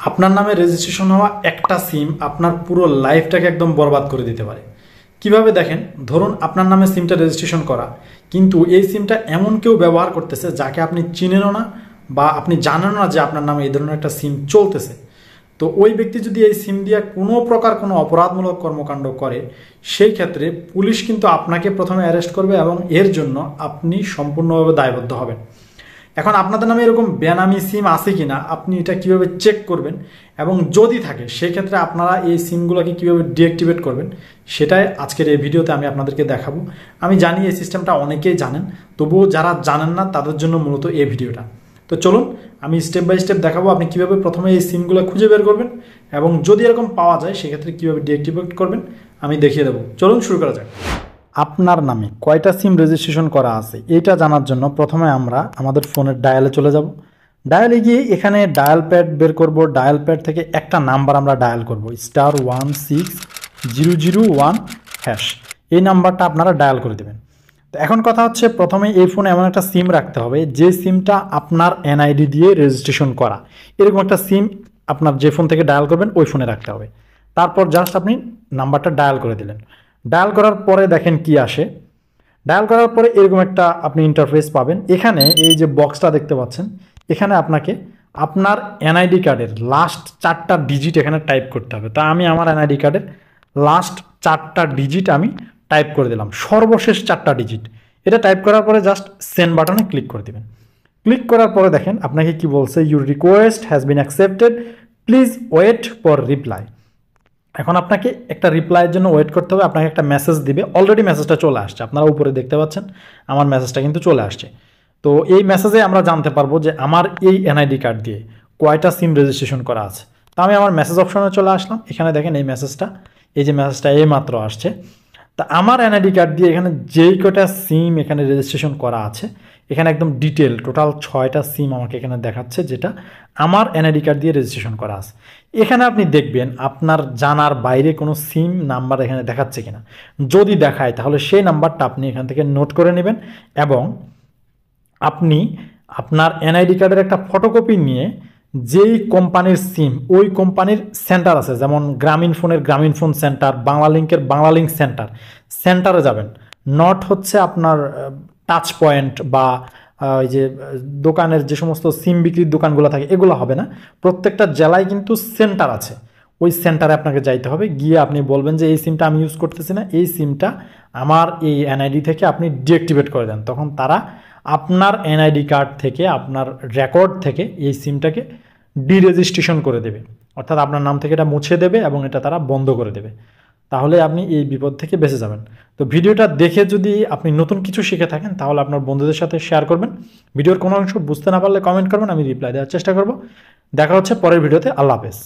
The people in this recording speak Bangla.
আপনার নামে রেজিস্ট্রেশন হওয়া একটা সিম আপনার পুরো লাইফটাকে একদম বরবাদ করে দিতে পারে। কিভাবে দেখেন, ধরুন আপনার নামে সিমটা রেজিস্ট্রেশন করা, কিন্তু এই সিমটা এমন কেউ ব্যবহার করতেছে যাকে আপনি চিনেনও না বা আপনি জানেনও না যে আপনার নামে এই ধরনের একটা সিম চলতেছে। তো ওই ব্যক্তি যদি এই সিম দিয়ে কোনো প্রকার কোনো অপরাধমূলক কর্মকাণ্ড করে, সেই ক্ষেত্রে পুলিশ কিন্তু আপনাকে প্রথমে অ্যারেস্ট করবে এবং এর জন্য আপনি সম্পূর্ণভাবে দায়বদ্ধ হবেন। এখন আপনাদের নামে এরকম বেনামি সিম আছে কিনা আপনি এটা কিভাবে চেক করবেন, এবং যদি থাকে সেই ক্ষেত্রে আপনারা এই সিমগুলোকে কিভাবে ডিঅ্যাক্টিভেট করবেন, সেটাই আজকের এই ভিডিওতে আমি আপনাদেরকে দেখাবো। আমি জানি এই সিস্টেমটা অনেকেই জানেন, তবুও যারা জানেন না তাদের জন্য মূলত এই ভিডিওটা। তো চলুন আমি স্টেপ বাই স্টেপ দেখাবো আপনি কিভাবে প্রথমে এই সিমগুলো খুঁজে বের করবেন, এবং যদি এরকম পাওয়া যায় সেক্ষেত্রে কিভাবে ডিঅ্যাক্টিভেট করবেন আমি দেখিয়ে দেবো। চলুন শুরু করা যাক। আপনার নামে কয়টা সিম রেজিস্ট্রেশন করা আছে এটা জানার জন্য প্রথমে আমরা আমাদের ফোনের ডায়ালে চলে যাব। ডায়ালে গিয়ে এখানে ডায়াল প্যাড বের করব। ডায়াল প্যাড থেকে একটা নাম্বার আমরা ডায়াল করব, *16001#। এই নাম্বারটা আপনারা ডায়াল করে দেবেন। তো এখন কথা হচ্ছে, প্রথমে এই ফোনে এমন একটা সিম রাখতে হবে যে সিমটা আপনার এনআইডি দিয়ে রেজিস্ট্রেশন করা। এরকম একটা সিম আপনার যে ফোন থেকে ডায়াল করবেন ওই ফোনে রাখতে হবে। তারপর জাস্ট আপনি নাম্বারটা ডায়াল করে দিলেন। ডায়াল করার পরে দেখেন কি আসে। ডায়াল করার পরে এরকম একটা আপনি ইন্টারফেস পাবেন। এখানে এই যে বক্সটা দেখতে পাচ্ছেন, এখানে আপনাকে আপনার এনআইডি কার্ডের লাস্ট 4টা ডিজিট এখানে টাইপ করতে হবে। তা আমি আমার এনআইডি কার্ডের লাস্ট 4টা ডিজিট আমি টাইপ করে দিলাম, সর্বশেষ 4টা ডিজিট। এটা টাইপ করার পরে জাস্ট সেন্ড বাটনে ক্লিক করে দেবেন। ক্লিক করার পরে দেখেন আপনাকে কি বলছে, your request has been accepted, please wait for reply. এখন আপনাকে একটা রিপ্লাইয়ের জন্য ওয়েট করতে হবে। আপনাকে একটা মেসেজ দিবে, অলরেডি মেসেজটা চলে আসছে, আপনারা উপরে দেখতে পাচ্ছেন আমার মেসেজটা কিন্তু চলে আসছে। তো এই মেসেজে আমরা জানতে পারবো যে আমার এই এনআইডি কার্ড দিয়ে কয়টা সিম রেজিস্ট্রেশন করা আছে। তো আমি আমার মেসেজ অপশনে চলে আসলাম। এখানে দেখেন এই মেসেজটা, এই যে মেসেজটা এই মাত্র আসছে। তা আমার এনআইডি কার্ড দিয়ে এখানে যেই কটা সিম এখানে রেজিস্ট্রেশন করা আছে, এখানে একদম ডিটেল টোটাল 6টা সিম আমাকে এখানে দেখাচ্ছে, যেটা আমার এনআইডি কার্ড দিয়ে রেজিস্ট্রেশন করা আছে। এখানে আপনি দেখবেন আপনার জানার বাইরে কোনো সিম নাম্বার এখানে দেখাচ্ছে কিনা। যদি দেখায় তাহলে সেই নাম্বারটা আপনি এখান থেকে নোট করে নেবেন, এবং আপনি আপনার এনআইডি কার্ডের একটা ফটোকপি নিয়ে যেই কোম্পানির সিম, ওই কোম্পানির সেন্টার আছে, যেমন গ্রামীণ ফোনের গ্রামীণ ফোন সেন্টার, বাংলা লিঙ্কের বাংলা লিঙ্ক সেন্টারে যাবেন। নট হচ্ছে আপনার টাচ পয়েন্ট বা ওই যে দোকানের যে সমস্ত সিম বিক্রির দোকানগুলো থাকে এগুলো হবে না। প্রত্যেকটা জেলায় কিন্তু সেন্টার আছে, ওই সেন্টারে আপনাকে যাইতে হবে। গিয়ে আপনি বলবেন যে এই সিমটা আমি ইউজ করতেছি না, এই সিমটা আমার এই এনআইডি থেকে আপনি ডিঅ্যাক্টিভেট করে দেন। তখন তারা আপনার এনআইডি কার্ড থেকে, আপনার রেকর্ড থেকে এই সিমটাকে ডিরেজিস্ট্রেশন করে দেবে, অর্থাৎ আপনার নাম থেকে এটা মুছে দেবে এবং এটা তারা বন্ধ করে দেবে। তাহলে আপনি এই বিপদ থেকে বেঁচে যাবেন। তো ভিডিওটা দেখে যদি আপনি নতুন কিছু শিখে থাকেন তাহলে আপনার বন্ধুদের সাথে শেয়ার করবেন। ভিডিওর কোনো অংশ বুঝতে না পারলে কমেন্ট করবেন, আমি রিপ্লাই দেওয়ার চেষ্টা করব। দেখা হচ্ছে পরের ভিডিওতে। আল্লাহ হাফেজ।